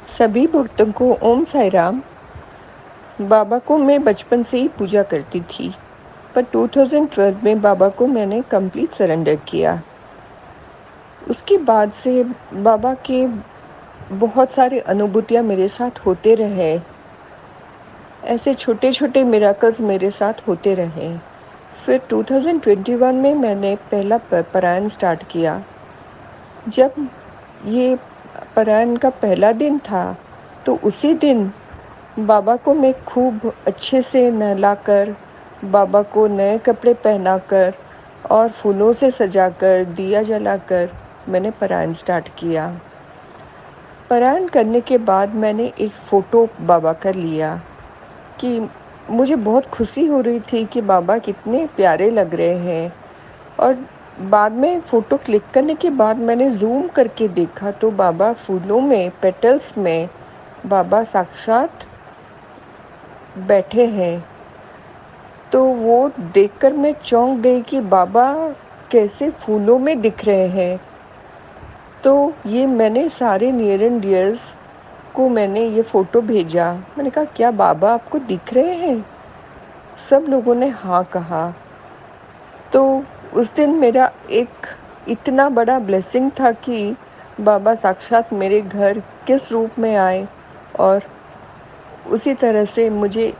सभी भक्तों को ओम साई राम। बाबा को मैं बचपन से ही पूजा करती थी, पर 2012 में बाबा को मैंने कंप्लीट सरेंडर किया। उसके बाद से बाबा के बहुत सारे अनुभूतियाँ मेरे साथ होते रहे। ऐसे छोटे-छोटे मिरेकल्स मेरे साथ होते रहे। फिर 2021 में मैंने पहला पारायण स्टार्ट किया। जब ये पारायण का पहला दिन था, तो उसी दिन बाबा को मैं खूब अच्छे से नहलाकर, बाबा को नए कपड़े पहनाकर और फूलों से सजाकर, दिया जलाकर मैंने पारायण स्टार्ट किया। पारायण करने के बाद मैंने एक फ़ोटो बाबा का लिया कि मुझे बहुत खुशी हो रही थी कि बाबा कितने प्यारे लग रहे हैं। और बाद में फ़ोटो क्लिक करने के बाद मैंने ज़ूम करके देखा तो बाबा फूलों में, पेटल्स में बाबा साक्षात बैठे हैं। तो वो देखकर मैं चौंक गई कि बाबा कैसे फूलों में दिख रहे हैं। तो ये मैंने सारे नियर एंड डियर्स को मैंने ये फ़ोटो भेजा। मैंने कहा, क्या बाबा आपको दिख रहे हैं? सब लोगों ने हाँ कहा। तो उस दिन मेरा एक इतना बड़ा ब्लेसिंग था कि बाबा साक्षात मेरे घर किस रूप में आए, और उसी तरह से मुझे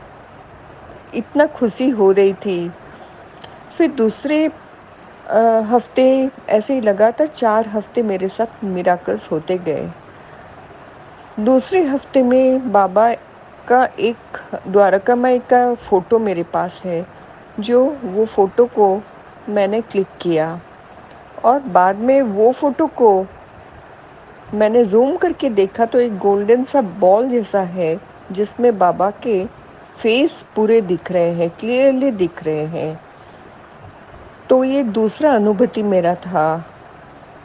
इतना खुशी हो रही थी। फिर दूसरे हफ्ते ऐसे ही लगातार 4 हफ्ते मेरे साथ मिरेकल्स होते गए। दूसरे हफ्ते में बाबा का एक द्वारका माई का फ़ोटो मेरे पास है, जो वो फ़ोटो को मैंने क्लिक किया और बाद में वो फ़ोटो को मैंने ज़ूम करके देखा तो एक गोल्डन सा बॉल जैसा है, जिसमें बाबा के फेस पूरे दिख रहे हैं, क्लियरली दिख रहे हैं। तो ये दूसरा अनुभूति मेरा था।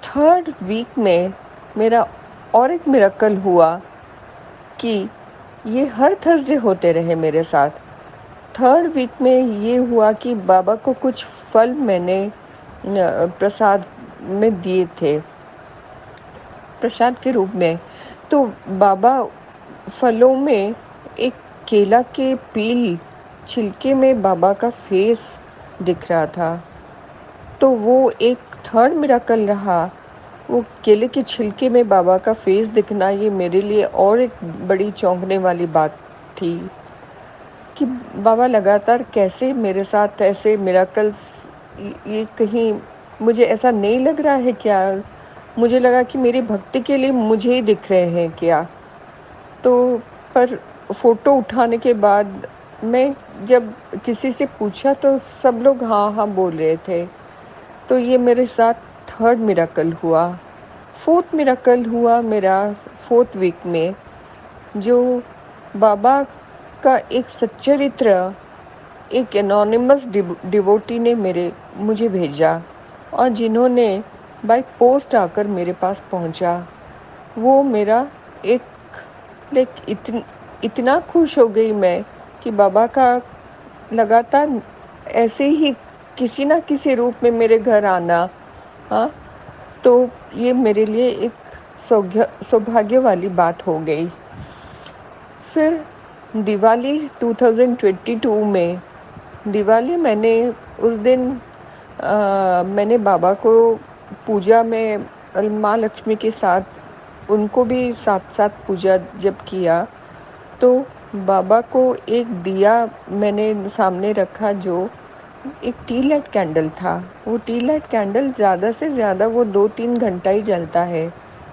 थर्ड वीक में मेरा और एक मिरेकल हुआ कि ये हर थर्सडे होते रहे मेरे साथ। थर्ड वीक में ये हुआ कि बाबा को कुछ फल मैंने प्रसाद में दिए थे, प्रसाद के रूप में। तो बाबा फलों में एक केला के पील छिलके में बाबा का फेस दिख रहा था। तो वो एक थर्ड मिरेकल रहा। वो केले के छिलके में बाबा का फेस दिखना, ये मेरे लिए और एक बड़ी चौंकने वाली बात थी कि बाबा लगातार कैसे मेरे साथ ऐसे मिरेकल्स, ये कहीं मुझे ऐसा नहीं लग रहा है क्या? मुझे लगा कि मेरी भक्ति के लिए मुझे ही दिख रहे हैं क्या? तो पर फ़ोटो उठाने के बाद मैं जब किसी से पूछा तो सब लोग हाँ, हाँ बोल रहे थे। तो ये मेरे साथ थर्ड मिरेकल हुआ। फोर्थ मिरेकल हुआ मेरा फोर्थ वीक में, जो बाबा का एक सच्चरित्र एक एनोनिमस डिवोटी ने मुझे भेजा, और जिन्होंने बाय पोस्ट आकर मेरे पास पहुंचा। वो मेरा एक इतना खुश हो गई मैं कि बाबा का लगातार ऐसे ही किसी ना किसी रूप में मेरे घर आना, हाँ, तो ये मेरे लिए एक सौभाग्य वाली बात हो गई। फिर दिवाली 2022 में, दिवाली मैंने उस दिन मैंने बाबा को पूजा में माँ लक्ष्मी के साथ उनको भी साथ-साथ पूजा जब किया, तो बाबा को एक दिया मैंने सामने रखा, जो एक टी लाइट कैंडल था। वो टी लाइट कैंडल ज़्यादा से ज़्यादा वो 2-3 घंटा ही जलता है,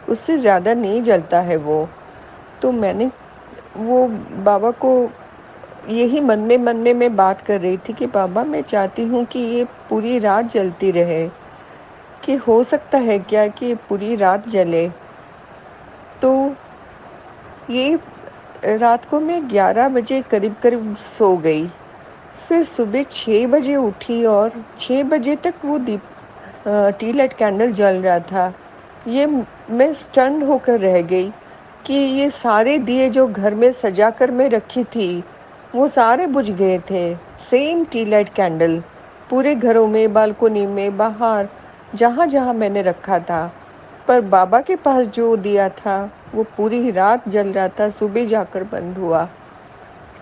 उससे ज़्यादा नहीं जलता है वो। तो मैंने वो बाबा को यही मन में मैं बात कर रही थी कि बाबा, मैं चाहती हूँ कि ये पूरी रात जलती रहे, कि हो सकता है क्या कि ये पूरी रात जले? तो ये रात को मैं 11 बजे करीब-करीब सो गई। फिर सुबह 6 बजे उठी और 6 बजे तक वो टी लाइट कैंडल जल रहा था। ये मैं स्टन्ड होकर रह गई कि ये सारे दिए जो घर में सजा कर मैं रखी थी, वो सारे बुझ गए थे। सेम टी लाइट कैंडल पूरे घरों में, बालकनी में, बाहर, जहाँ-जहाँ मैंने रखा था। पर बाबा के पास जो दिया था वो पूरी रात जल रहा था, सुबह जाकर बंद हुआ।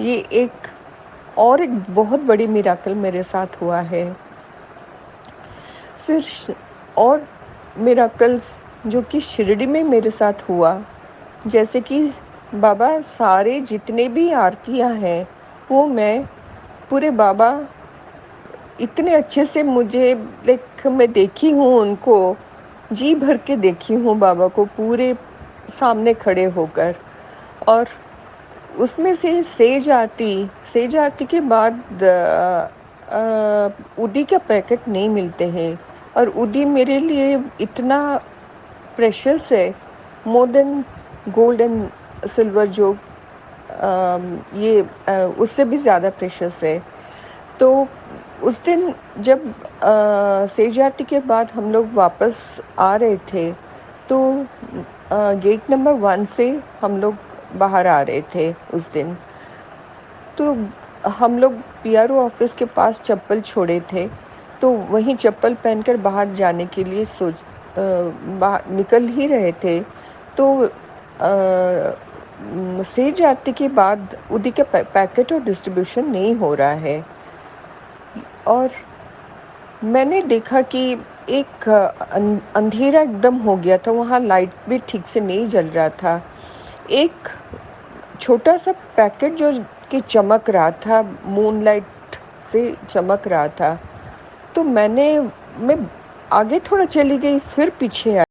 ये एक बहुत बड़ी मिराकल मेरे साथ हुआ है। फिर और मिराकल्स जो कि शिरडी में मेरे साथ हुआ, जैसे कि बाबा सारे जितने भी आरतियां हैं वो पूरे बाबा इतने अच्छे से मुझे मैं देखी हूँ उनको, जी भर के देखी हूँ बाबा को पूरे सामने खड़े होकर। और उसमें से सेज आरती के बाद उदी का पैकेट नहीं मिलते हैं, और उदी मेरे लिए इतना प्रेशियस है, more than gold and silver, जो उससे भी ज़्यादा प्रेशियस है। तो उस दिन जब सेज आरती के बाद हम लोग वापस आ रहे थे, तो गेट नंबर 1 से हम लोग बाहर आ रहे थे उस दिन। तो हम लोग पीआरओ ऑफिस के पास चप्पल छोड़े थे, तो वहीं चप्पल पहनकर बाहर जाने के लिए बाहर निकल ही रहे थे। तो सेज आरती के बाद उदी का पैकेट और डिस्ट्रीब्यूशन नहीं हो रहा है, और मैंने देखा कि एक अंधेरा एकदम हो गया था, वहाँ लाइट भी ठीक से नहीं जल रहा था। एक छोटा सा पैकेट जो कि चमक रहा था, मूनलाइट से चमक रहा था। तो मैं आगे थोड़ा चली गई, फिर पीछे